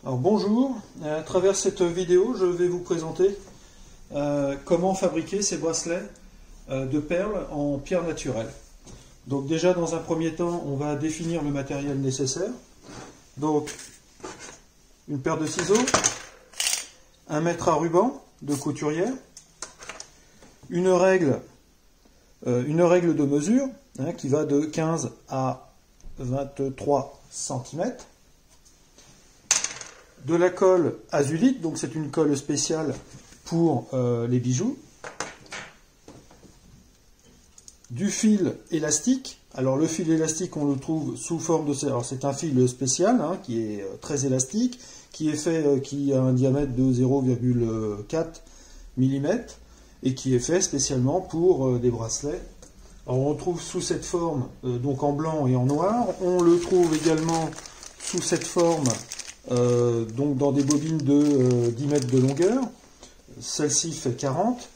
Alors bonjour, à travers cette vidéo je vais vous présenter comment fabriquer ces bracelets de perles en pierre naturelle. Donc déjà dans un premier temps on va définir le matériel nécessaire. Donc une paire de ciseaux, un mètre à ruban de couturière, une règle de mesure qui va de 15 à 23 cm. De la colle azulite, donc c'est une colle spéciale pour les bijoux. Du fil élastique. Alors le fil élastique on le trouve sous forme de... Alors c'est un fil spécial qui est très élastique, qui a un diamètre de 0,4 mm et qui est fait spécialement pour des bracelets. Alors on le trouve sous cette forme, donc en blanc et en noir. On le trouve également sous cette forme donc dans des bobines de 10 mètres de longueur. Celle-ci fait 40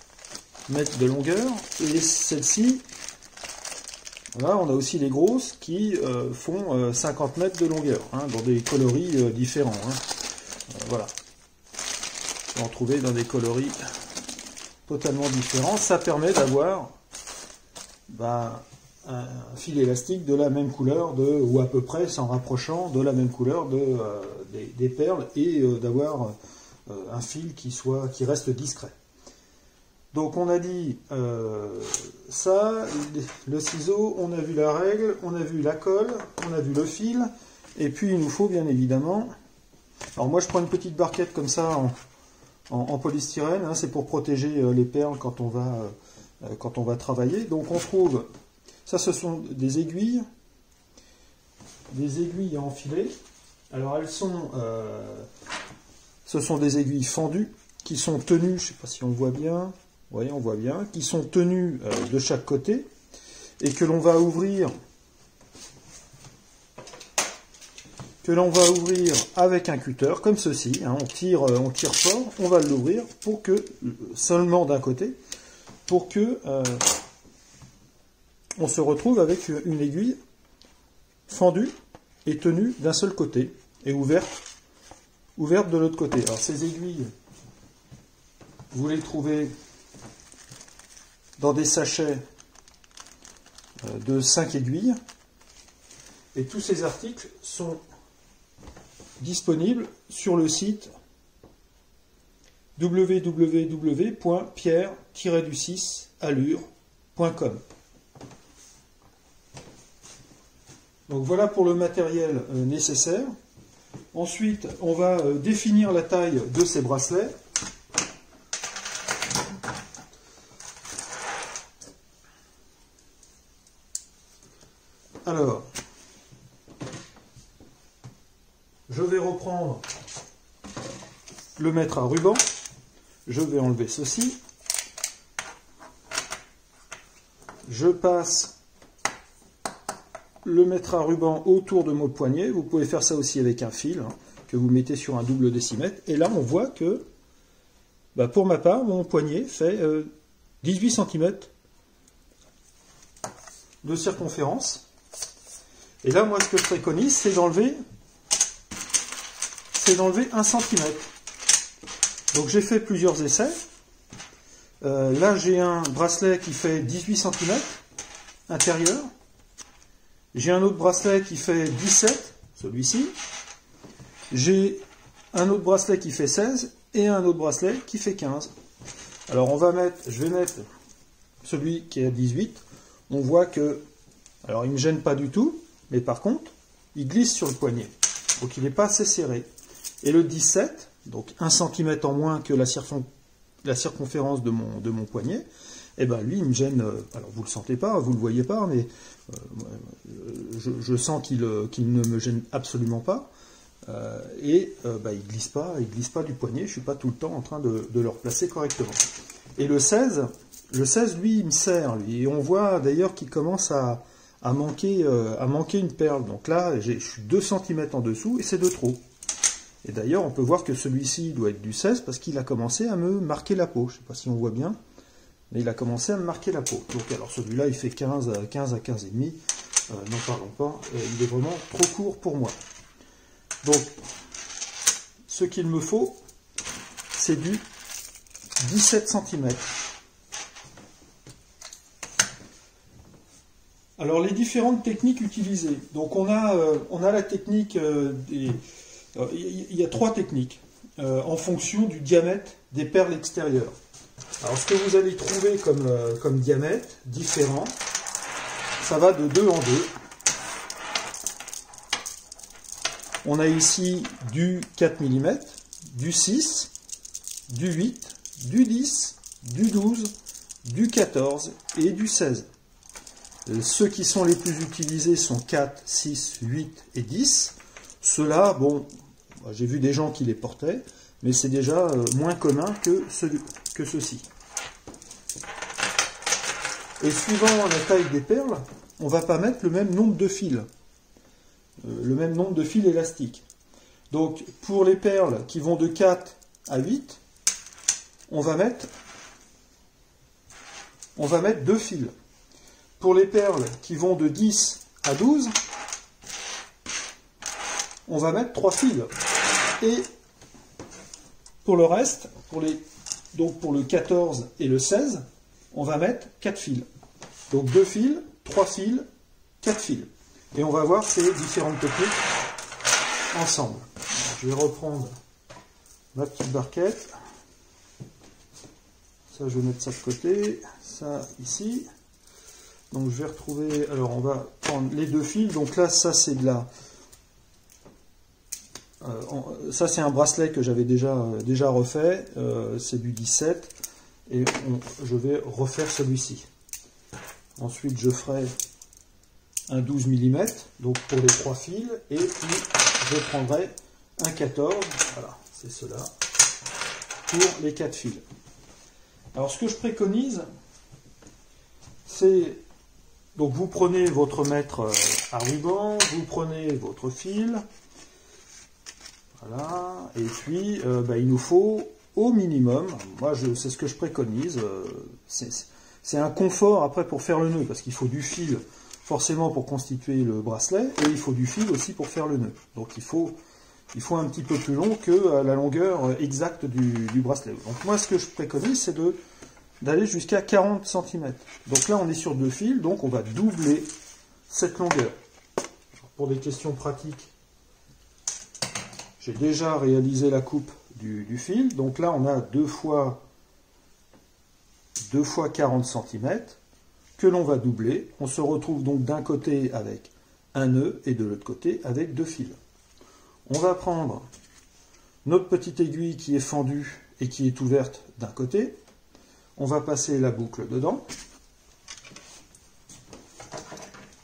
mètres de longueur et celle-ci, voilà, on a aussi les grosses qui font 50 mètres de longueur dans des coloris différents. Voilà, on peut en trouver dans des coloris totalement différents. Ça permet d'avoir un fil élastique de la même couleur, ou à peu près, s'en rapprochant de la même couleur des perles, et d'avoir un fil qui reste discret. Donc on a dit ça, le ciseau, on a vu la règle, on a vu la colle, on a vu le fil, et puis il nous faut bien évidemment... Alors moi je prends une petite barquette comme ça en polystyrène, c'est pour protéger les perles quand on va travailler. Donc on trouve... Ça, ce sont des aiguilles à enfiler. Alors, ce sont des aiguilles fendues qui sont tenues, je ne sais pas si on voit bien, oui, on voit bien, qui sont tenues de chaque côté et que l'on va ouvrir, avec un cutter, comme ceci. On tire fort, on va l'ouvrir pour que, seulement d'un côté, pour que... on se retrouve avec une aiguille fendue et tenue d'un seul côté et ouverte de l'autre côté. Alors ces aiguilles, vous les trouvez dans des sachets de 5 aiguilles et tous ces articles sont disponibles sur le site www.pierre-allure.com. Donc voilà pour le matériel nécessaire. Ensuite, on va définir la taille de ces bracelets. Alors, je vais reprendre le mètre à ruban. Je vais enlever ceci. Je passe le mètre à ruban autour de mon poignet. Vous pouvez faire ça aussi avec un fil que vous mettez sur un double décimètre. Et là, on voit que, pour ma part, mon poignet fait 18 cm de circonférence. Et là, moi, ce que je préconise, c'est d'enlever 1 cm. Donc, j'ai fait plusieurs essais. Là, j'ai un bracelet qui fait 18 cm intérieur. J'ai un autre bracelet qui fait 17, celui-ci. J'ai un autre bracelet qui fait 16 et un autre bracelet qui fait 15. Alors je vais mettre celui qui est à 18. On voit que, alors il ne me gêne pas du tout, mais par contre, il glisse sur le poignet. Donc il n'est pas assez serré. Et le 17, donc 1 cm en moins que la circonférence de mon poignet, eh ben lui, il me gêne. Alors vous ne le sentez pas, vous ne le voyez pas, mais je sens qu'il ne me gêne absolument pas. Il glisse pas du poignet. Je ne suis pas tout le temps en train de le replacer correctement. Et le 16, lui, il me serre. Lui. Et on voit d'ailleurs qu'il commence à manquer une perle. Donc là, je suis 2 cm en dessous et c'est de trop. Et d'ailleurs, on peut voir que celui-ci doit être du 16 parce qu'il a commencé à me marquer la peau. Je ne sais pas si on voit bien. Mais il a commencé à me marquer la peau. Donc alors celui-là, il fait 15 à 15,5. N'en parlons pas. Il est vraiment trop court pour moi. Donc ce qu'il me faut, c'est du 17 cm. Alors les différentes techniques utilisées. Donc on a la technique il y a 3 techniques en fonction du diamètre des perles extérieures. Alors ce que vous allez trouver comme diamètre différent, ça va de 2 en 2. On a ici du 4 mm, du 6, du 8, du 10, du 12, du 14 et du 16. Ceux qui sont les plus utilisés sont 4, 6, 8 et 10. Ceux-là, bon, j'ai vu des gens qui les portaient, mais c'est déjà moins commun que ceux-ci. Et suivant la taille des perles, on ne va pas mettre le même nombre de fils. Le même nombre de fils élastiques. Donc, pour les perles qui vont de 4 à 8, on va mettre 2 fils. Pour les perles qui vont de 10 à 12, on va mettre 3 fils. Et pour le reste, donc pour le 14 et le 16, on va mettre 4 fils. Donc 2 fils, 3 fils, 4 fils. Et on va voir ces différentes techniques ensemble. Alors, je vais reprendre ma petite barquette. Ça, je vais mettre ça de côté. Ça, ici. Donc, je vais retrouver... Alors, on va prendre les 2 fils. Donc là, ça, c'est de la... ça, c'est un bracelet que j'avais déjà refait. C'est du 17. Et je vais refaire celui-ci. Ensuite, je ferai un 12 mm, donc pour les 3 fils, et puis je prendrai un 14, voilà, c'est cela, pour les 4 fils. Alors ce que je préconise, c'est, donc vous prenez votre mètre à ruban, vous prenez votre fil, voilà, et puis il nous faut au minimum, moi c'est ce que je préconise, c'est un confort après pour faire le nœud, parce qu'il faut du fil, forcément pour constituer le bracelet, et il faut du fil aussi pour faire le nœud. Donc il faut un petit peu plus long que la longueur exacte du bracelet. Donc moi ce que je préconise, c'est d'aller jusqu'à 40 cm. Donc là on est sur 2 fils, donc on va doubler cette longueur. Pour des questions pratiques, j'ai déjà réalisé la coupe du fil, donc là on a 2 fois 40 cm, que l'on va doubler. On se retrouve donc d'un côté avec un nœud et de l'autre côté avec 2 fils. On va prendre notre petite aiguille qui est fendue et qui est ouverte d'un côté. On va passer la boucle dedans.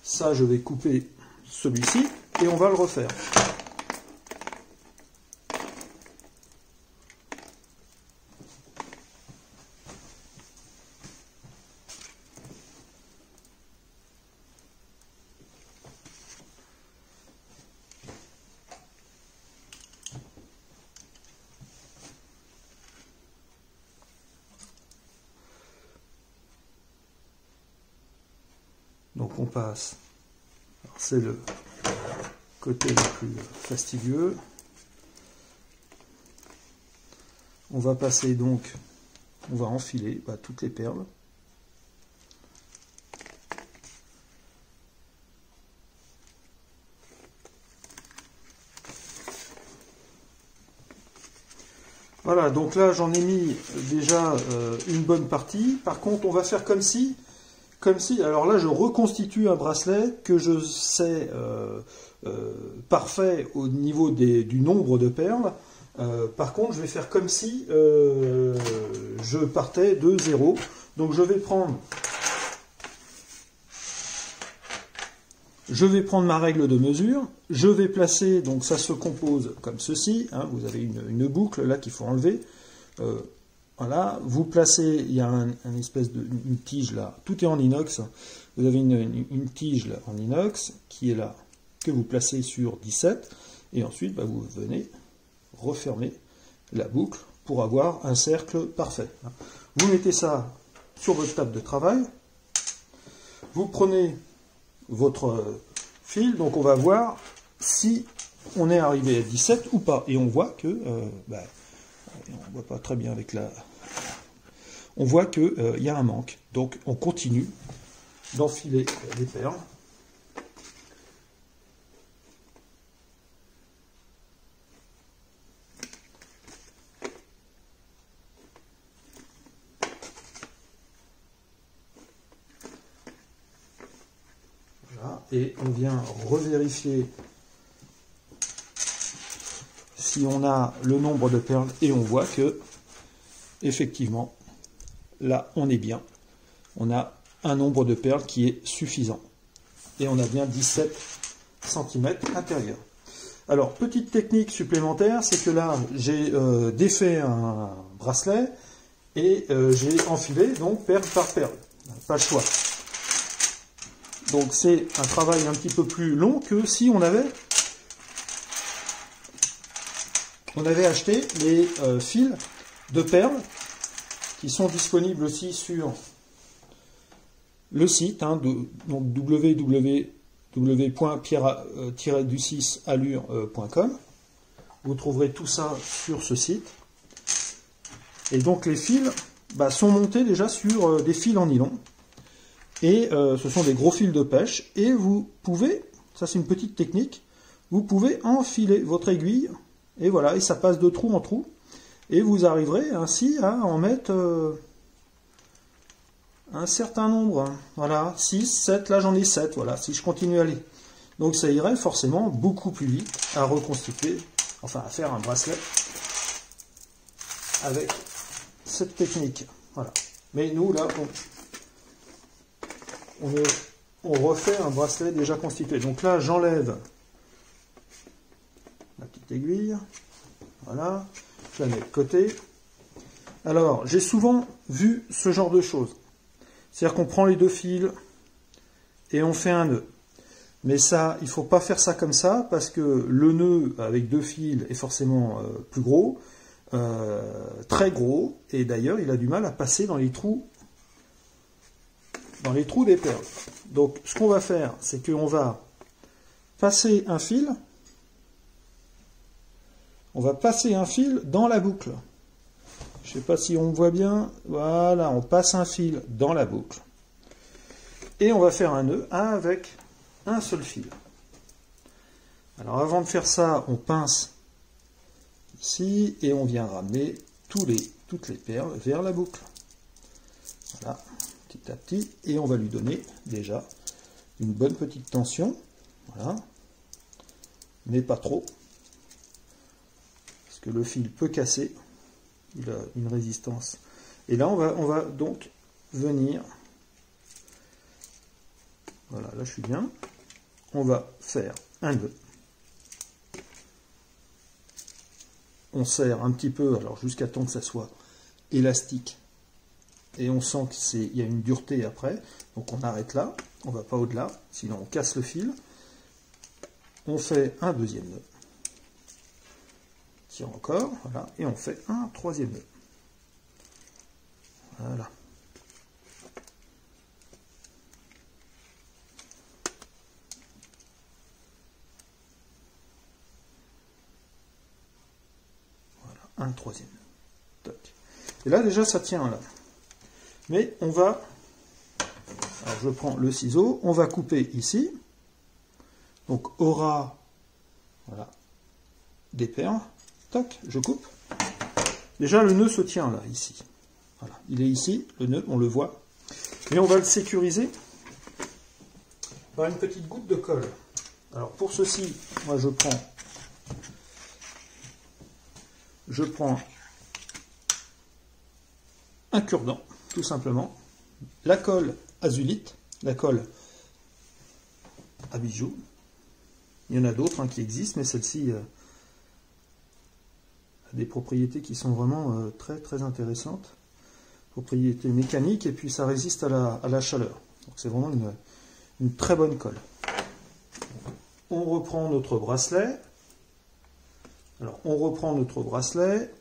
Ça, je vais couper celui-ci et on va le refaire. Donc on passe, c'est le côté le plus fastidieux. On va passer donc, on va enfiler toutes les perles. Voilà, donc là j'en ai mis déjà une bonne partie. Par contre, on va faire comme si, alors là je reconstitue un bracelet que je sais parfait au niveau du nombre de perles. Par contre, je vais faire comme si je partais de 0. Donc je vais prendre ma règle de mesure. Je vais placer, donc ça se compose comme ceci. Hein, vous avez une boucle là qu'il faut enlever. Voilà, vous placez, il y a une espèce une tige là, tout est en inox, vous avez une tige là, en inox qui est là, que vous placez sur 17, et ensuite vous venez refermer la boucle pour avoir un cercle parfait. Vous mettez ça sur votre table de travail, vous prenez votre fil, donc on va voir si on est arrivé à 17 ou pas. Et on voit que, on voit pas très bien avec la... On voit qu'il y a un manque. Donc on continue d'enfiler les perles. Voilà. Et on vient revérifier si on a le nombre de perles et on voit que effectivement là on est bien, on a un nombre de perles qui est suffisant et on a bien 17 cm intérieur. Alors petite technique supplémentaire, c'est que là j'ai défait un bracelet et j'ai enfilé donc perle par perle, pas le choix. Donc c'est un travail un petit peu plus long que si on avait acheté les fils de perles qui sont disponibles aussi sur le site, donc www.pierre-du6allure.com. Vous trouverez tout ça sur ce site. Et donc les fils sont montés déjà sur des fils en nylon. Et ce sont des gros fils de pêche. Et vous pouvez, ça c'est une petite technique, vous pouvez enfiler votre aiguille. Et voilà, et ça passe de trou en trou. Et vous arriverez ainsi à en mettre un certain nombre. Voilà, 6, 7, là j'en ai 7, voilà, si je continue à aller. Donc ça irait forcément beaucoup plus vite à reconstituer, enfin à faire un bracelet avec cette technique. Voilà. Mais nous là, on refait un bracelet déjà constitué. Donc là j'enlève la petite aiguille. Voilà, je la mets de côté. Alors, j'ai souvent vu ce genre de choses. C'est-à-dire qu'on prend les deux fils et on fait un nœud. Mais ça, il ne faut pas faire ça comme ça, parce que le nœud avec deux fils est forcément plus gros, très gros, et d'ailleurs, il a du mal à passer dans les trous des perles. Donc, ce qu'on va faire, c'est qu'on va passer un fil. On va passer un fil dans la boucle. Je ne sais pas si on voit bien. Voilà, on passe un fil dans la boucle. Et on va faire un nœud avec un seul fil. Alors avant de faire ça, on pince ici et on vient ramener toutes les perles vers la boucle. Voilà, petit à petit. Et on va lui donner déjà une bonne petite tension. Voilà. Mais pas trop. Que le fil peut casser, il a une résistance. Et là, on va donc venir, voilà, là je suis bien, on va faire un nœud. On serre un petit peu, alors jusqu'à temps que ça soit élastique, et on sent qu'il y a une dureté après, donc on arrête là, on ne va pas au-delà, sinon on casse le fil. On fait un deuxième nœud. Encore, voilà, et on fait un troisième nœud. Voilà. Voilà, un troisième nœud. Tac. Et là déjà ça tient là. Mais on va, alors je prends le ciseau, on va couper ici. Donc aura, voilà, des perles. Tac, je coupe. Déjà, le nœud se tient là, ici. Voilà, il est ici, le nœud, on le voit. Mais on va le sécuriser par une petite goutte de colle. Alors, pour ceci, moi, je prends un cure-dent, tout simplement. La colle azulite, la colle à bijoux. Il y en a d'autres qui existent, mais celle-ci... des propriétés qui sont vraiment très très intéressantes, propriétés mécaniques, et puis ça résiste à la chaleur. Donc c'est vraiment une très bonne colle. On reprend notre bracelet. Alors on reprend notre bracelet,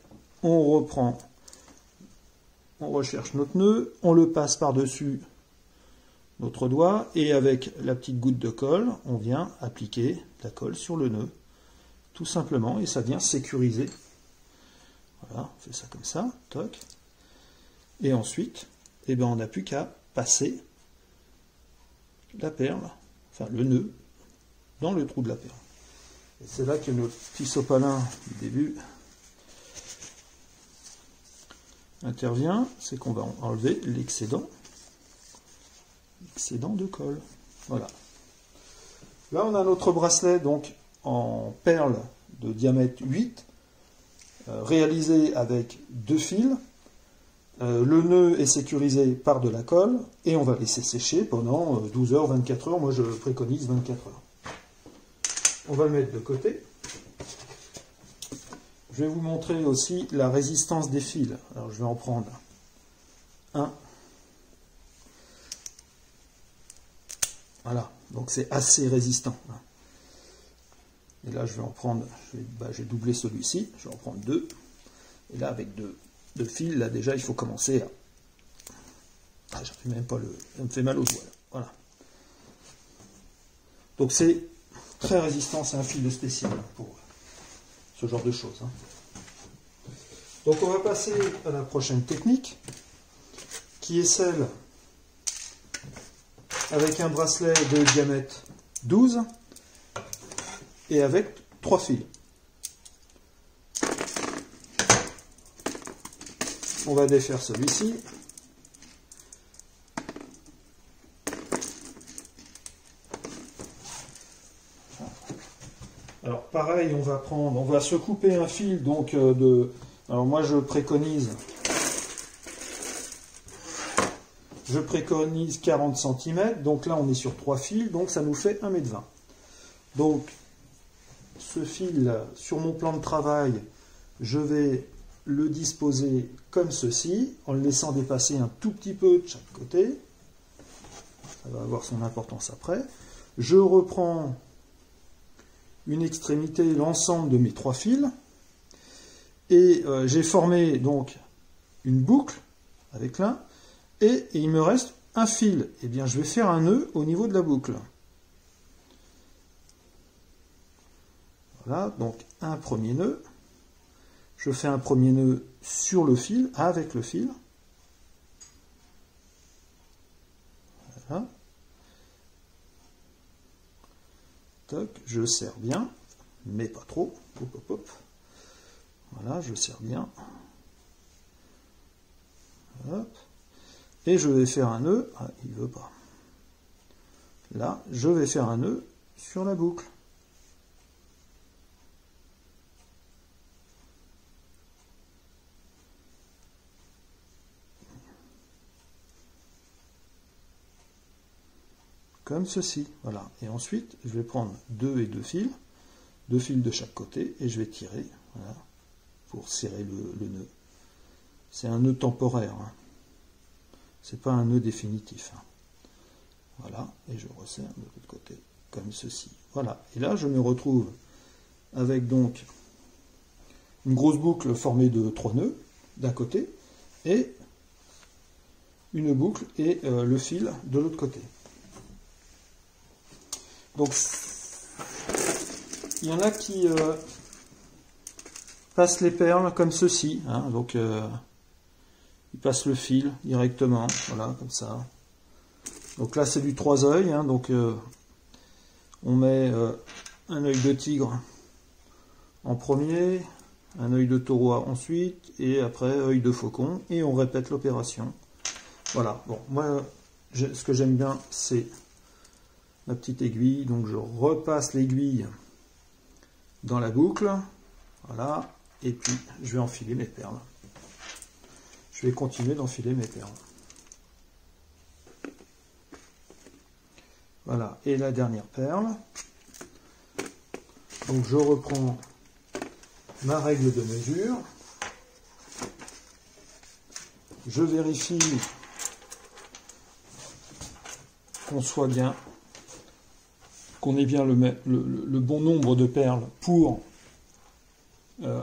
on recherche notre nœud, on le passe par-dessus notre doigt, et avec la petite goutte de colle, on vient appliquer la colle sur le nœud. tout simplement, et ça vient sécuriser. Voilà, on fait ça comme ça, toc. Et ensuite, eh ben, on n'a plus qu'à passer la perle, enfin le nœud, dans le trou de la perle. Et c'est là que notre petit sopalin du début intervient, c'est qu'on va enlever l'excédent de colle. Voilà. Là, on a notre bracelet donc en perle de diamètre 8, réalisé avec 2 fils. Le nœud est sécurisé par de la colle et on va laisser sécher pendant 12 heures, 24 heures. Moi, je préconise 24 heures. On va le mettre de côté. Je vais vous montrer aussi la résistance des fils. Alors, je vais en prendre un. Voilà, donc c'est assez résistant. Et là, je vais en prendre, j'ai doublé celui-ci, je vais en prendre 2. Et là, avec deux fils, là déjà, il faut commencer à... Ah, j'arrive même pas ça me fait mal aux doigts, là. Voilà. Donc c'est très résistant, c'est un fil de spécial pour ce genre de choses. Donc on va passer à la prochaine technique, qui est celle avec un bracelet de diamètre 12 et avec 3 fils. On va défaire celui-ci. Alors pareil, on va se couper un fil donc alors moi je préconise 40 cm, donc là on est sur 3 fils, donc ça nous fait 1,20 m. Donc ce fil sur mon plan de travail, je vais le disposer comme ceci, en le laissant dépasser un tout petit peu de chaque côté. Ça va avoir son importance après. Je reprends une extrémité, l'ensemble de mes 3 fils, et j'ai formé donc une boucle avec l'un, et il me reste un fil. Eh bien, je vais faire un nœud au niveau de la boucle. Voilà, donc un premier nœud. Je fais un premier nœud sur le fil, avec le fil. Voilà. Toc, je serre bien, mais pas trop. Hop, hop, hop. Voilà, je serre bien. Hop. Et je vais faire un nœud. Ah, il ne veut pas. Là, je vais faire un nœud sur la boucle. Comme ceci, voilà. Et ensuite, je vais prendre 2 et 2 fils de chaque côté, et je vais tirer, voilà, pour serrer le nœud. C'est un nœud temporaire, hein. C'est pas un nœud définitif. Hein. Voilà, et je resserre de l'autre côté, comme ceci. Voilà, et là, je me retrouve avec donc une grosse boucle formée de 3 nœuds d'un côté, et une boucle et le fil de l'autre côté. Donc, il y en a qui passent les perles comme ceci. Hein, donc, ils passent le fil directement. Voilà, comme ça. Donc là, c'est du 3 œils. Hein, donc, on met un œil de tigre en premier, un œil de taureau ensuite, et après, œil de faucon. Et on répète l'opération. Voilà. Bon, moi, ce que j'aime bien, c'est ma petite aiguille, donc je repasse l'aiguille dans la boucle, voilà, et puis je vais enfiler mes perles. Je vais continuer d'enfiler mes perles. Voilà, et la dernière perle. Donc je reprends ma règle de mesure. Je vérifie qu'on soit bien, qu'on ait bien le bon nombre de perles pour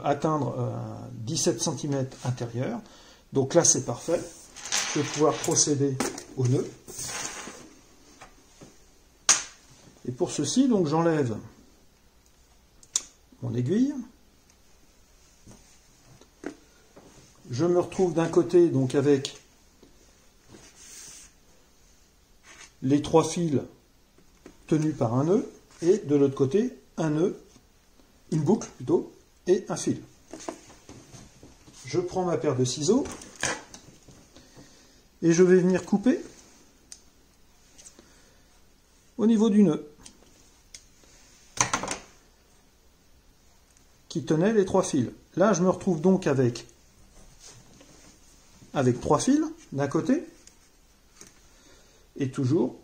atteindre 17 cm intérieur. Donc là, c'est parfait. Je vais pouvoir procéder au nœud. Et pour ceci, donc j'enlève mon aiguille. Je me retrouve d'un côté donc avec les 3 fils tenus par un nœud et de l'autre côté un nœud, une boucle plutôt, et un fil. Je prends ma paire de ciseaux et je vais venir couper au niveau du nœud qui tenait les 3 fils. Là, je me retrouve donc avec 3 fils d'un côté et toujours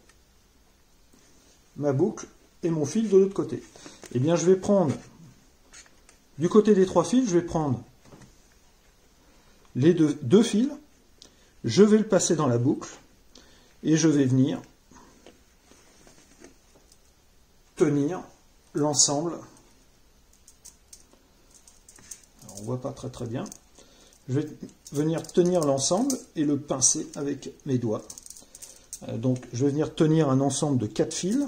ma boucle et mon fil de l'autre côté. Eh bien, je vais prendre, du côté des 3 fils, je vais prendre les deux fils, je vais le passer dans la boucle et je vais venir tenir l'ensemble. On ne voit pas très bien. Je vais venir tenir l'ensemble et le pincer avec mes doigts. Donc je vais venir tenir un ensemble de 4 fils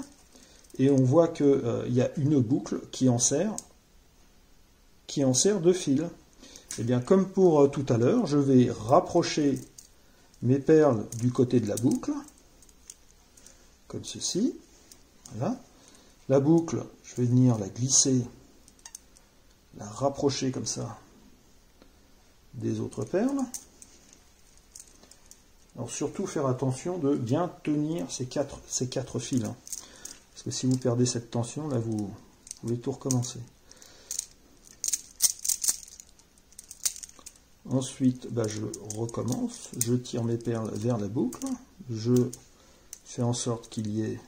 et on voit qu'il y a une boucle qui en sert 2 fils. Et bien comme pour tout à l'heure, je vais rapprocher mes perles du côté de la boucle, comme ceci. Voilà. La boucle, je vais venir la glisser, la rapprocher comme ça des autres perles. Alors surtout faire attention de bien tenir ces quatre fils. Hein. Parce que si vous perdez cette tension, là vous pouvez tout recommencer. Ensuite, je recommence, je tire mes perles vers la boucle, je fais en sorte qu'il y ait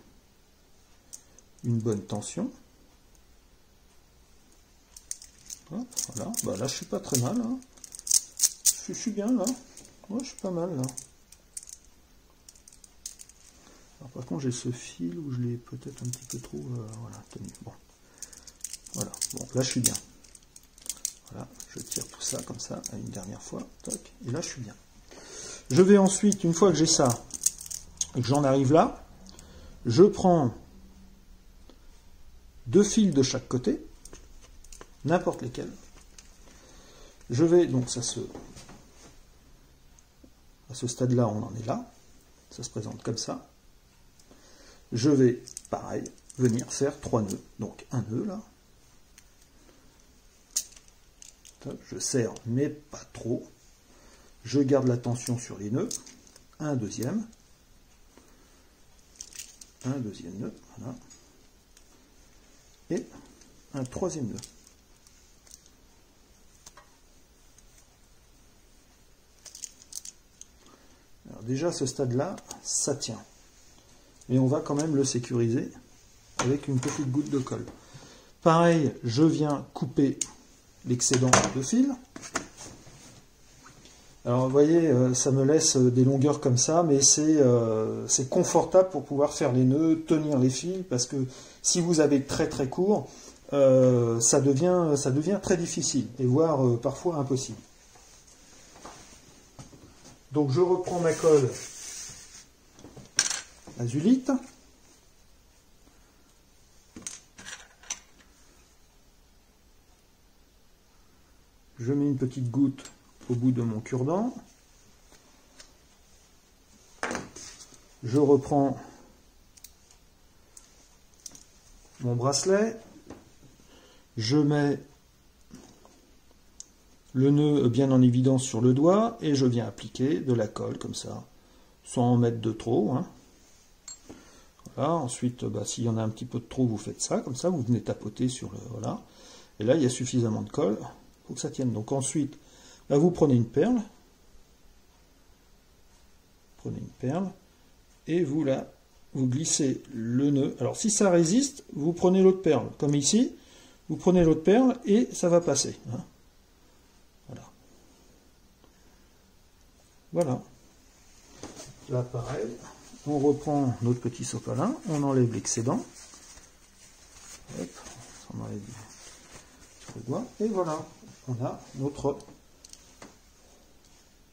une bonne tension. Hop, voilà, là je suis pas très mal. Hein. Je suis bien là, ouais, je suis pas mal là. Alors, par contre j'ai ce fil où je l'ai peut-être un petit peu trop voilà, tenu. Bon. Voilà, bon là je suis bien. Voilà, je tire tout ça comme ça une dernière fois, toc, et là je suis bien. Je vais ensuite, une fois que j'ai ça, et que j'en arrive là, je prends 2 fils de chaque côté, n'importe lesquels. Je vais, donc à ce stade-là, on en est là, ça se présente comme ça. Je vais, pareil, venir faire 3 nœuds, donc un nœud là. Je serre, mais pas trop. Je garde la tension sur les nœuds. Un deuxième nœud, voilà. Et un 3e nœud. Alors déjà à ce stade-là, ça tient. Mais on va quand même le sécuriser avec une petite goutte de colle. Pareil, je viens couper l'excédent de fil. Alors vous voyez, ça me laisse des longueurs comme ça, mais c'est confortable pour pouvoir faire les nœuds, tenir les fils, parce que si vous avez très très court, ça devient très difficile, et voire parfois impossible. Donc je reprends ma colle azulite. Je mets une petite goutte au bout de mon cure-dent. Je reprends mon bracelet. Je mets le nœud bien en évidence sur le doigt et je viens appliquer de la colle comme ça, sans en mettre de trop. Hein. Voilà. Ensuite, s'il y en a un petit peu de trop, vous faites ça, comme ça, vous venez tapoter sur le... Voilà. Et là, il y a suffisamment de colle pour que ça tienne. Donc ensuite, là, vous prenez une perle. Et vous glissez le nœud. Alors si ça résiste, vous prenez l'autre perle, comme ici. Vous prenez l'autre perle et ça va passer. Hein. Voilà. Là, pareil. On reprend notre petit sopalin. On enlève l'excédent. Hop, on enlève le doigt. Et voilà. On a notre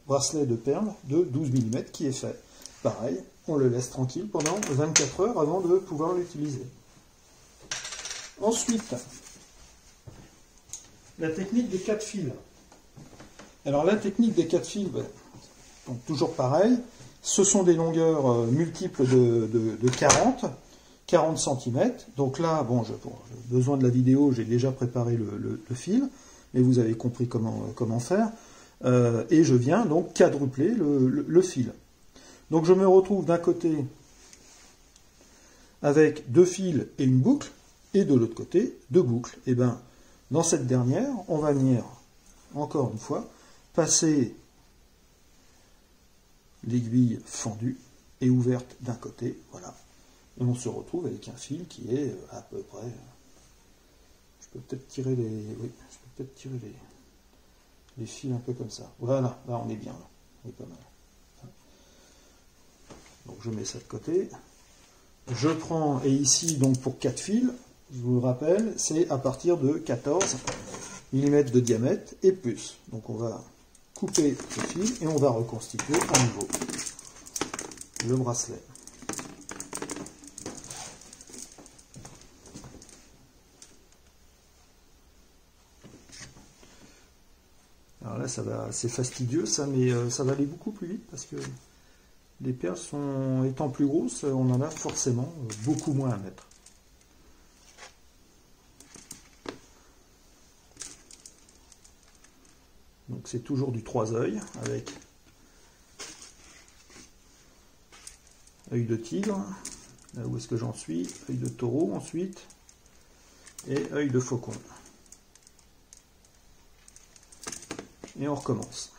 bracelet de perles de 12 mm qui est fait. Pareil, on le laisse tranquille pendant 24 heures avant de pouvoir l'utiliser. Ensuite, la technique des 4 fils. Alors la technique des 4 fils, ben, donc toujours pareil, ce sont des longueurs multiples de 40 cm. Donc là, bon, pour besoin de la vidéo, j'ai déjà préparé le fil, mais vous avez compris comment faire. Et je viens donc quadrupler le fil. Donc je me retrouve d'un côté avec 2 fils et une boucle, et de l'autre côté 2 boucles. Et bien, dans cette dernière, on va venir, encore une fois, passer l'aiguille fendue et ouverte d'un côté, voilà. Et on se retrouve avec un fil qui est à peu près... Je peux peut-être tirer les fils un peu comme ça. Voilà, là on est bien, là. On est pas mal. Donc je mets ça de côté. Je prends, et ici donc pour 4 fils, je vous le rappelle, c'est à partir de 14 mm de diamètre et plus. Donc on va couper ce fil et on va reconstituer à nouveau le bracelet. Alors là, c'est fastidieux, ça, mais ça va aller beaucoup plus vite parce que les perles étant plus grosses, on en a forcément beaucoup moins à mettre. Donc c'est toujours du 3 œils avec œil de tigre, là où est-ce que j'en suis, œil de taureau ensuite, et œil de faucon. Et on recommence.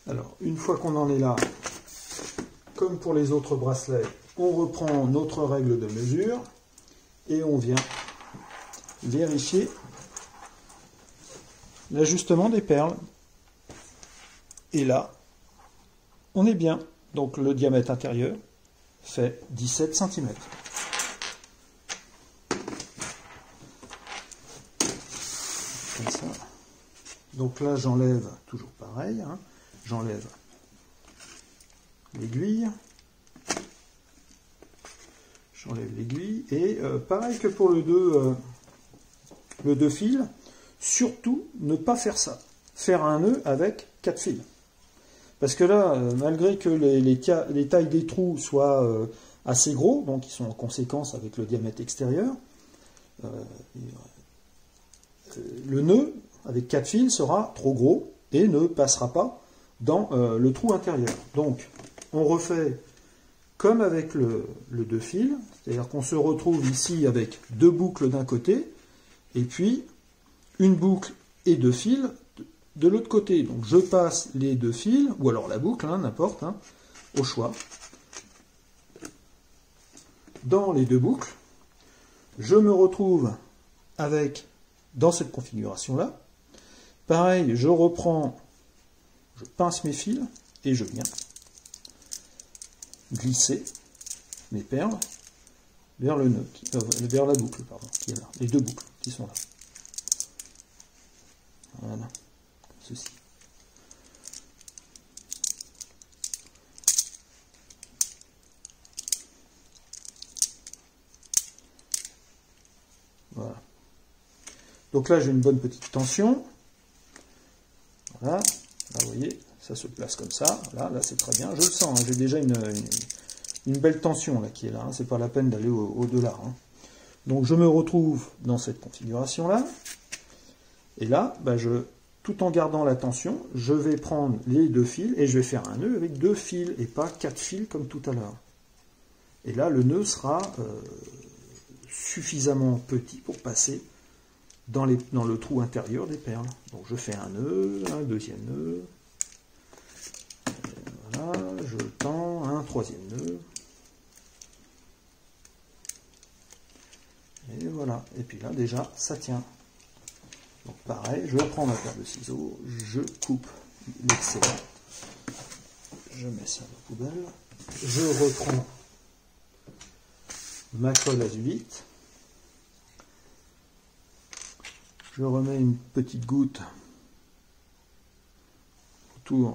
Alors, une fois qu'on en est là, comme pour les autres bracelets, on reprend notre règle de mesure et on vient vérifier l'ajustement des perles. Et là, on est bien. Donc le diamètre intérieur fait 17 cm. Comme ça. Donc là, j'enlève, toujours pareil, hein, j'enlève l'aiguille. J'enlève l'aiguille. Et pareil que pour le 2 fils, surtout ne pas faire ça. Faire un nœud avec 4 fils. Parce que là, malgré que les tailles des trous soient assez gros, donc ils sont en conséquence avec le diamètre extérieur, le nœud avec 4 fils sera trop gros et ne passera pas dans le trou intérieur. Donc on refait comme avec le 2 fils, c'est-à-dire qu'on se retrouve ici avec 2 boucles d'un côté, et puis une boucle et 2 fils de l'autre côté. Donc je passe les 2 fils, ou alors la boucle, hein, n'importe, hein, au choix, dans les 2 boucles. Je me retrouve avec, dans cette configuration-là, pareil, je reprends, je pince mes fils, et je viens glisser mes perles vers le nœud, vers la boucle, pardon, qui est là, les 2 boucles qui sont là. Voilà, comme ceci. Voilà. Donc là, j'ai une bonne petite tension. Voilà. Là, vous voyez, ça se place comme ça. Là c'est très bien. Je le sens, hein, j'ai déjà une belle tension là qui est là. Hein. C'est pas la peine d'aller au-delà. Hein. Donc je me retrouve dans cette configuration-là. Et là, bah, tout en gardant la tension, je vais prendre les 2 fils et je vais faire un nœud avec 2 fils et pas 4 fils comme tout à l'heure. Et là, le nœud sera suffisamment petit pour passer dans le trou intérieur des perles. Donc je fais un nœud, un deuxième nœud, voilà, je tends, un troisième nœud, et voilà. Et puis là, déjà, ça tient. Donc pareil, je reprends ma paire de ciseaux, je coupe l'excédent, je mets ça dans la poubelle, je reprends ma colle azulite, Je remets une petite goutte autour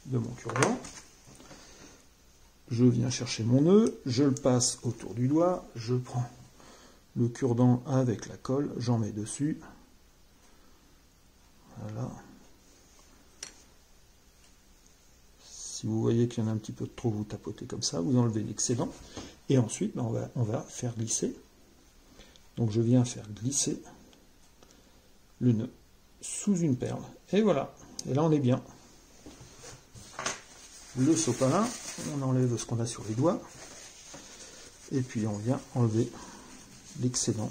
de mon cure-dent. Je viens chercher mon nœud, je le passe autour du doigt, je prends le cure-dent avec la colle, j'en mets dessus. Voilà. Si vous voyez qu'il y en a un petit peu trop, vous tapotez comme ça, vous enlevez l'excédent. Et ensuite, ben, on va faire glisser. Donc je viens faire glisser le nœud sous une perle. Et voilà. Et là, on est bien. Le sopalin, on enlève ce qu'on a sur les doigts. Et puis on vient enlever l'excédent.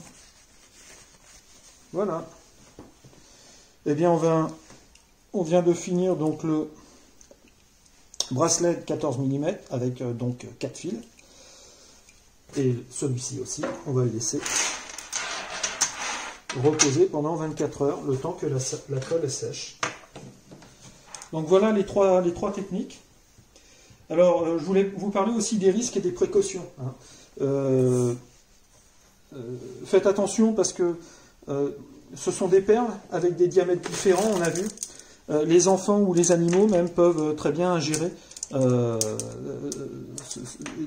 Voilà. Eh bien, on vient de finir donc le bracelet de 14 mm avec donc 4 fils. Et celui-ci aussi, on va le laisser reposer pendant 24 heures, le temps que la colle sèche. Donc voilà les trois techniques. Alors, je voulais vous parler aussi des risques et des précautions. Faites attention parce que ce sont des perles avec des diamètres différents, on a vu. Les enfants ou les animaux même peuvent très bien ingérer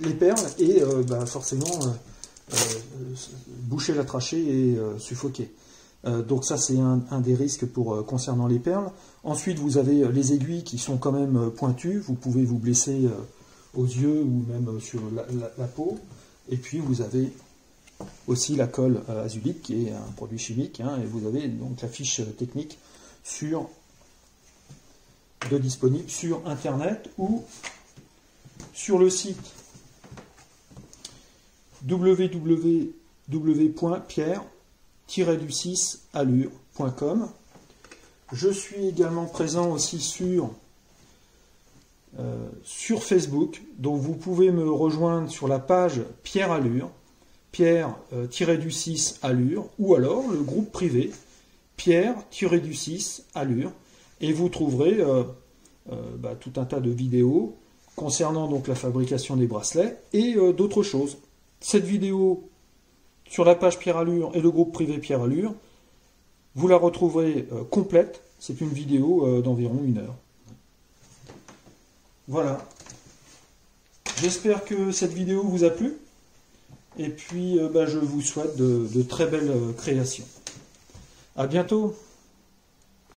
les perles et forcément boucher la trachée et suffoquer. Donc ça c'est un des risques concernant les perles. Ensuite vous avez les aiguilles qui sont quand même pointues, vous pouvez vous blesser aux yeux ou même sur la peau. Et puis vous avez aussi la colle azulite qui est un produit chimique, et vous avez donc la fiche technique disponible sur internet ou sur le site www.pierre-du6allure.com. Je suis également présent aussi sur Facebook, donc vous pouvez me rejoindre sur la page Pierre Allure, Pierre-du6 Allure, ou alors le groupe privé Pierre-du6 Allure, et vous trouverez tout un tas de vidéos concernant donc la fabrication des bracelets et d'autres choses. Cette vidéo sur la page Pierre Allure et le groupe privé Pierre Allure, vous la retrouverez complète. C'est une vidéo d'environ 1 heure. Voilà. J'espère que cette vidéo vous a plu. Et puis, je vous souhaite de très belles créations. À bientôt.